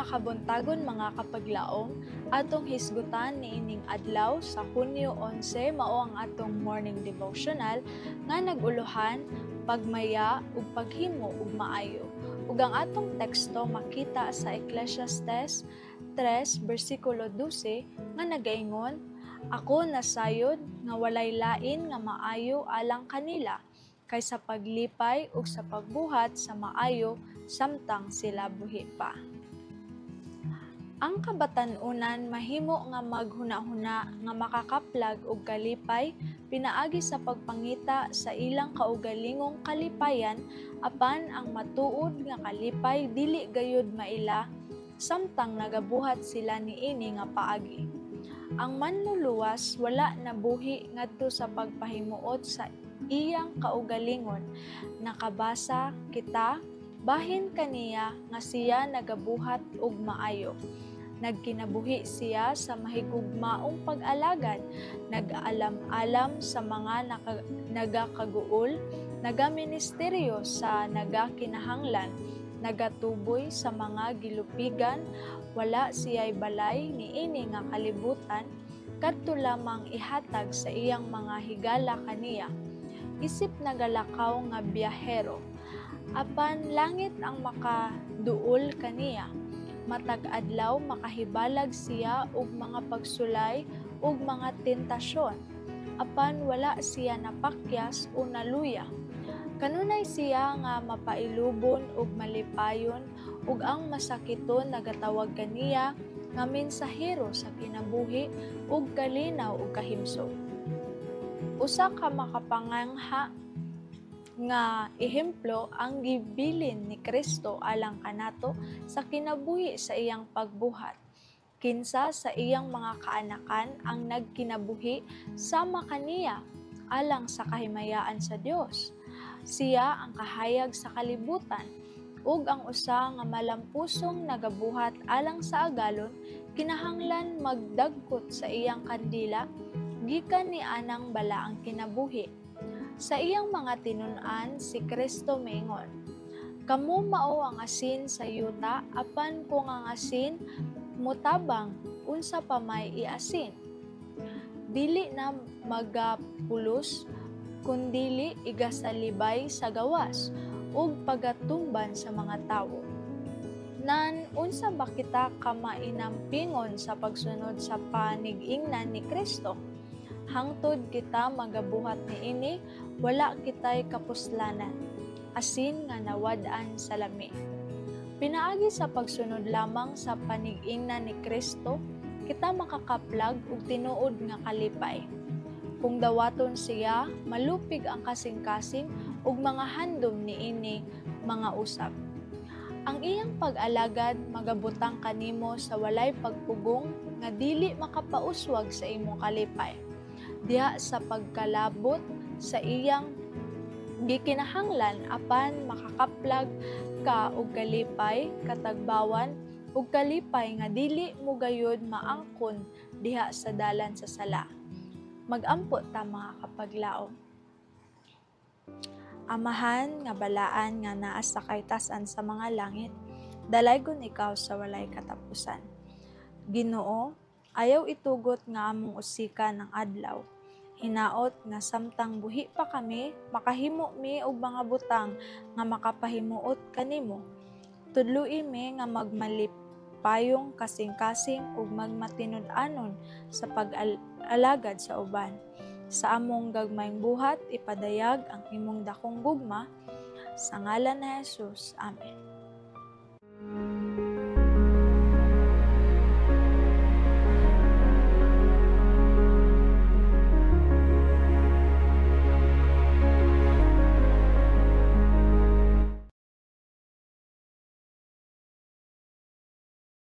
kabuntagon mga kapaglaom, atong hisgutan ni ining adlaw sa Hunyo 11 mao ang atong morning devotional nga naguluhan pagmaya ug paghimo ug maayo. Ug ang atong teksto makita sa Ecclesiastes 3 bersikulo 12 nga nagaingon, "Ako nasayod nga walay lain nga maayo alang kanila kaysa paglipay ug sa pagbuhat sa maayo samtang sila buhi pa." Ang kabatan-unan mahimo nga maghuna-huna nga makakaplag og kalipay pinaagi sa pagpangita sa ilang kaugalingong kalipayan apan ang matuod nga kalipay dili gayud maila samtang nagabuhat sila niini nga paagi. Ang manluluwas wala nabuhi ngadto sa pagpahimuot sa iyang kaugalingon. Nakabasa kita bahin kaniya nga siya nagabuhat og maayo. Nagkinabuhi siya sa mahigugmaong pag-alagad, nag-aalam-alam sa mga nagakaguol, nagaministeryo sa nagakinahanglan, nagatuboy sa mga gilupigan, wala siya'y balay niini nga kalibutan, kadto lamang ihatag sa iyang mga higala kaniya. Isip nagalakaw nga biyahero, apan langit ang makaduol kaniya. Matag adlaw makahibalag siya og mga pagsulay ug mga tentasyon, apan wala siya napakyas o naluya. Kanunay siya nga mapailubon ug malipayon ug ang masakiton nagatawag kaniya nga mensahero sa kinabuhi ug kalinaw ug kahimsog. Usa ka makapangangha nga ehemplo ang gibilin ni Kristo alang kanato sa kinabuhi sa iyang pagbuhat. Kinsa sa iyang mga kaanakan ang nagkinabuhi sama kaniya alang sa kahimayaan sa Dios. Siya ang kahayag sa kalibutan ug ang usa nga malampusong nagabuhat alang sa agalon kinahanglan magdagkot sa iyang kandila gikan ni anang balaang kinabuhi. Sa iyang mga tinun-an si Kristo miingon, "Kamo mao ang asin sa yuta, apan kung ang asin mutabang, unsa pa may iasin? Dili na magapulos, kundili igasalibay sa gawas, ug pagatumban sa mga tawo. Nan unsa ba kita kamainampingon sa pagsunod sa panig-ingnan ni Kristo? Hangtod kita magabuhat niini, wala kitay kapuslanan, asin nga nawad-an sa lami." Pinaagi sa pagsunod lamang sa panig-ingnan ni Kristo, kita makakaplag og tinuod nga kalipay. Kung dawaton siya, malupig ang kasing-kasing ug mga handom niini mga usab. Ang iyang pag-alagad magabutang kanimo sa walay pagpugong nga dili makapauswag sa imong kalipay. Diha sa pagkalabot sa iyang gikinahanglan apan makakaplag ka og kalipay, katagbawan ug kalipay nga dili mo gayud maangkon diha sa dalan sa sala. Mag-ampo ta mga kapaglaom. Amahan nga balaan nga naa sa kaytas-an sa mga langit, dalaygon ikaw sa walay katapusan. Ginoo, ayaw itugot nga among usika ng adlaw. Hinaot nga samtang buhi pa kami, makahimo mi og mga butang nga makapahimuot kanimo. Tudloi mi nga magmalipayong kasing-kasing ug magmatinud-anon sa pag-alagad sa uban. Sa among gagmayng buhat ipadayag ang imong dakong gugma, sa ngalan ni Jesus. Amen.